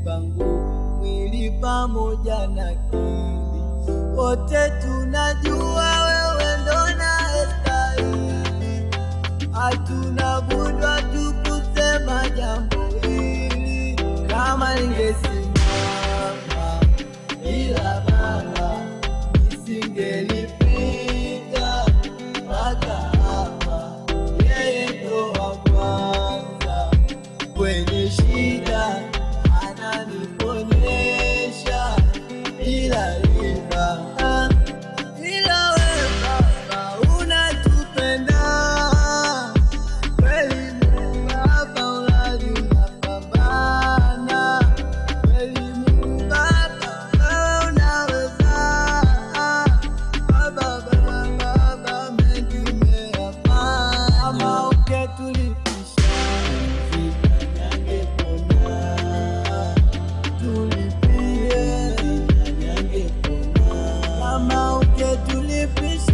umenipa nguvu mwili pamoja na akili, wote tunajua wewe ndo unastahili, hatuna budi tu kusema jambo hili. Kama ningesimama bila Baba nisingelifika mpaka hapa. Yeye ndo wa kwanza kwenye shida, ananiponyesha bila riba. Ila wewe Baba unatupenda kweli, Mungu Baba unapambana kweli, Mungu Baba unaweza. Baba mengi umeyafanya, kama ungetulipisha ningepona, tulipie ningepona, kama ungetulipisha